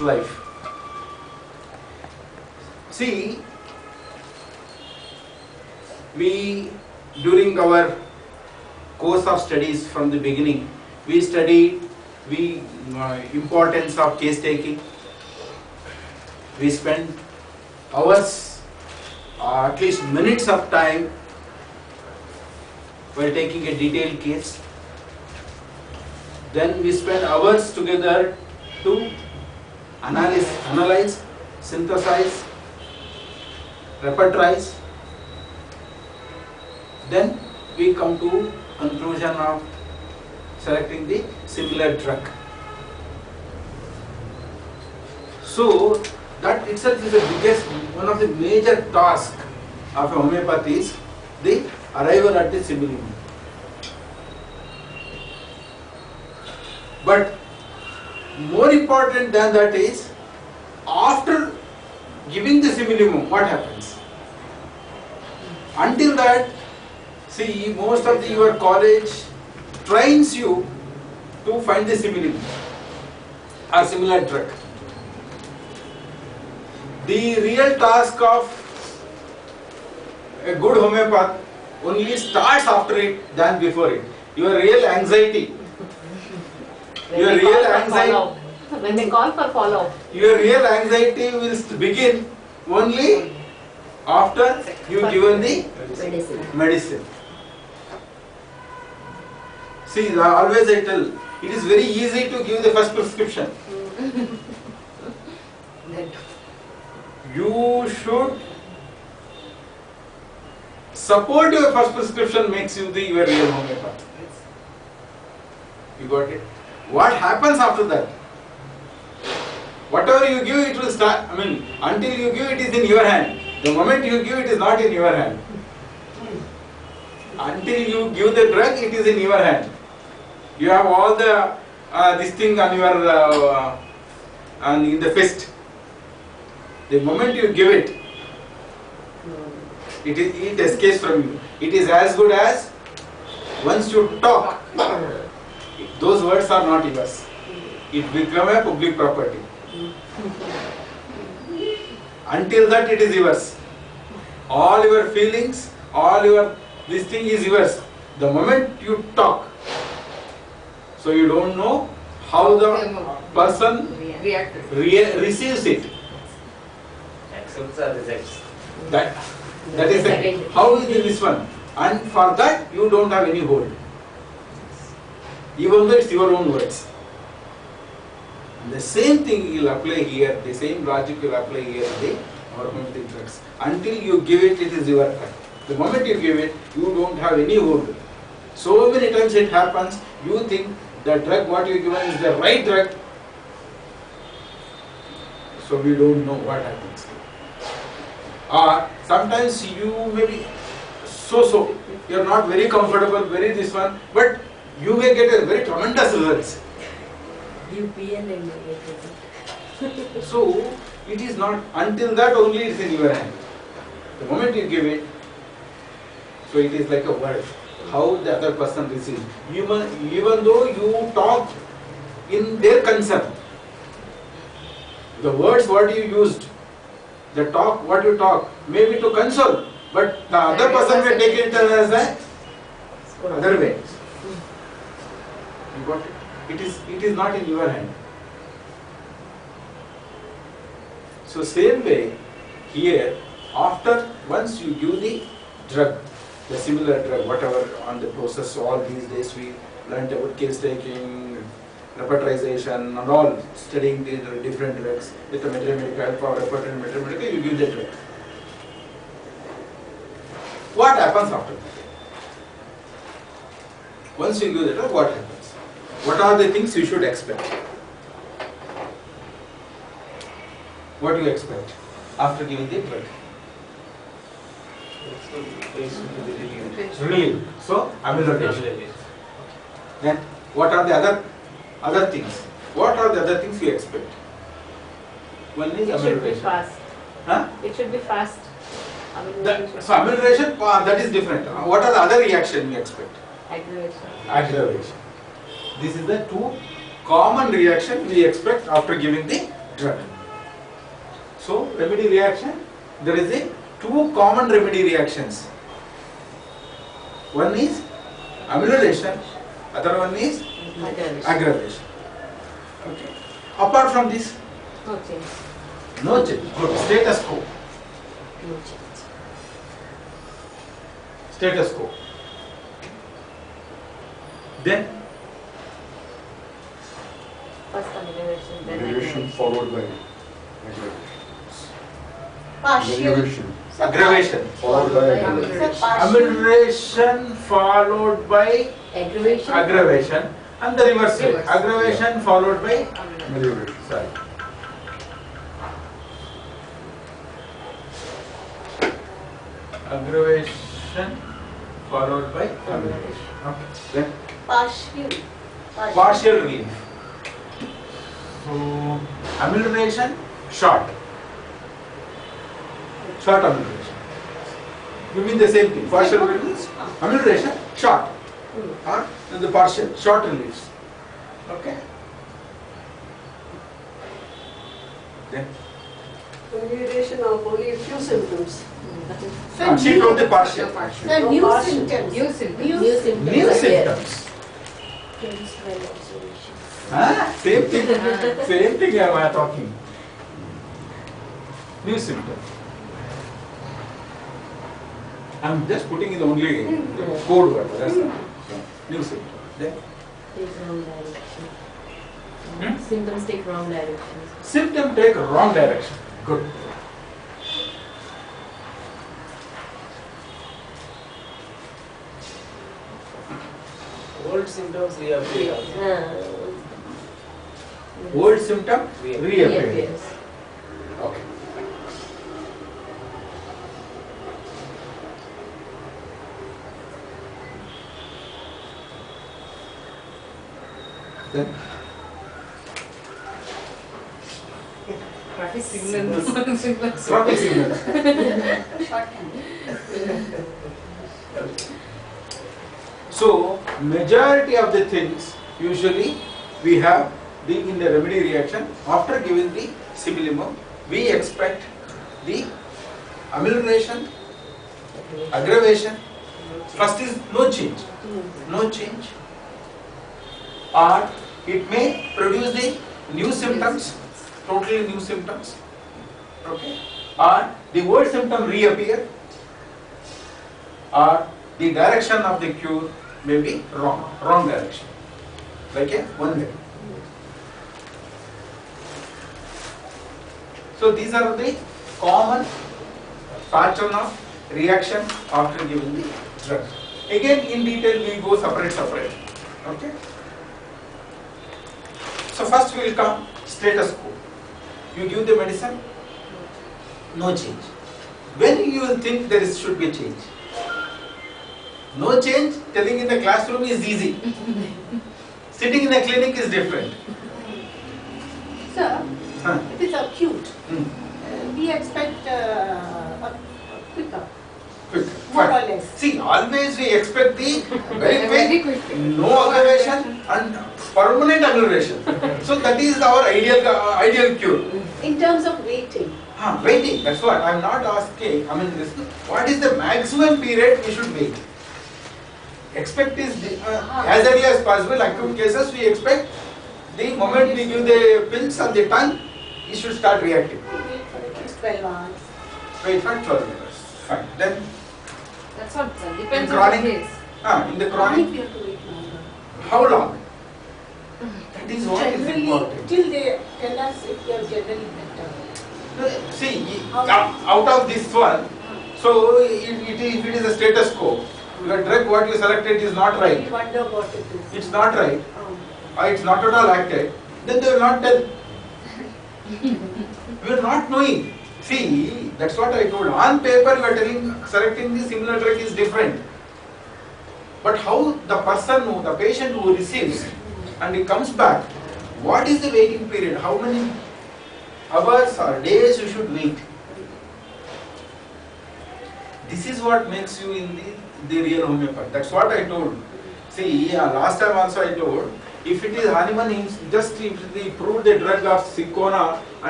life. See, we during our course of studies from the beginning, we studied the importance of case taking. We spent hours, at least minutes of time while taking a detailed case. Then we spend hours together to analyze, synthesize, repertorize. Then we come to conclusion of selecting the similar drug. So that itself is the biggest, one of the major tasks of homeopathy is the arrival at the simillimum. But more important than that is, after giving the simillimum, what happens? Until that, see, most of your college trains you to find the simillimum or similar drug. The real task of a good homeopath only starts after it than before it. Your real anxiety, when they call for follow-up, your real anxiety will begin only after you given the medicine. See, always I tell, it is very easy to give the first prescription. You should support your first prescription makes you your real homeopath. You got it? What happens after that? Whatever you give, it will start. Until you give, it is in your hand. The moment you give, it is not in your hand. Until you give the drug, it is in your hand. You have all the this thing on your in the fist. The moment you give it, it escapes from you. It is as good as once you talk. Those words are not yours. It becomes a public property. Until that, it is yours. All your feelings, all your this thing is yours. The moment you talk, so you don't know how the person receives it. Accepts or rejects. That is it. How is this one? And for that, you don't have any hold. Even though it's your own words. The same thing you will apply here, the same logic you will apply here in the homeopathic drugs. Until you give it, it is your drug. The moment you give it, you don't have any hold. So many times it happens, you think the drug what you given is the right drug. So we don't know what happens. Or sometimes you may be so, you are not very comfortable, very this one, but you may get a very tremendous results. So it is not, until that only it is in your hand. The moment you give it, so it is like a word, how the other person receives. Even though you talk in their concern, the words what you used, the talk what you talk, may be to console, but the other person may take it as a other way. You got it? It is not in your hand. So same way here, after once you give the drug, the similar drug, whatever on the process, all these days we learnt about case taking, repertorization and all, studying the different drugs with the medical help or repertory medical, you give the drug. What happens after that? Once you give the drug, what happens? What are the things you should expect? What do you expect after giving the drug? Relief. So, amyloidation. Then, what are the other things? What are the other things you expect? One is it should be amyloidation. fast. Huh? It should be fast. So, amyloidation, that is different. What are the other reactions you expect? Aggravation. This is the two common reaction we expect after giving the drug. So remedy reaction, there is a two common remedy reactions. One is amelioration, other one is aggravation. Okay. Apart from this, No change. no change. Good. Status quo. No change. Status quo. Then First amelioration, then Aggravation aggravation. followed by aggravation. Partial. Aggravation aggravation. followed by It's a aggravation. partial. Amelioration followed by Aggravation. aggravation, and the reverse. Reverse. Aggravation followed by Amelioration. sorry. Aggravation followed by amelioration. Okay. Then Partial. partial relief. So amelioration, short. Short amelioration. You mean the same thing? Partial relief, amelioration, short. Or the partial, short reliefs. Okay. Then Amelioration of only a few symptoms. she told the partial. The new Partial. symptoms. New symptoms. New symptoms. New are there. symptoms. Case well observation. Huh? Same thing. Same thing I am talking. New symptom. I'm just putting in only the code word. That's all. New symptom. Then Take wrong direction. Hmm? Symptoms take wrong directions. symptom take wrong direction. Good. Old symptoms reappear. Old symptom reappear. Reappears. Okay. Then Traffic signals. traffic signal. Shorthand. So majority of the things usually we have in the remedy reaction after giving the simillimum we expect the amelioration, aggravation. First is no change, or it may produce the new symptoms, totally new symptoms. Okay, or the old symptom reappear, or the direction of the cure may be wrong direction, like a one way. So these are the common pattern of reaction after giving the drug. Again in detail we go separate. Okay. So first we will come status quo. You give the medicine, no change. When you will think there should be change? No change, telling in the classroom is easy. Sitting in a clinic is different. Sir, Huh. if it's acute, Hmm. we expect a quicker, Quick. more or Fine. less. See, always we expect the very Very quick, quick. no aggravation and permanent aggravation. So that is our ideal cure. In terms of waiting, Waiting, that's what I am not asking. I mean, what is the maximum period we should wait? Expect is as early as possible. Acute cases we expect the moment we give the pills on the tongue, it should start reacting. we wait for at least 12 hours. Wait for 12 hours. Fine. Then That's what, sir. Depends Chronic. on the case. in the Chronic, chronic, we have to wait longer. how long? That is what is Generally, important. till they tell us if they are generally better. See, out of this one, so if it is a status quo, your drug what you selected is not We right, wonder what it is. it's not right, or it's not at all acted, then they will not tell. We are not knowing. See, that's what I told. On paper you are telling, selecting the similar drug is different. But how the person, the patient who receives and he comes back, what is the waiting period? How many hours or days you should wait? This is what makes you in the real homeopath. That's what I told. See, last time also I told, if it is Hahnemann, just if they prove the drug of Cinchona and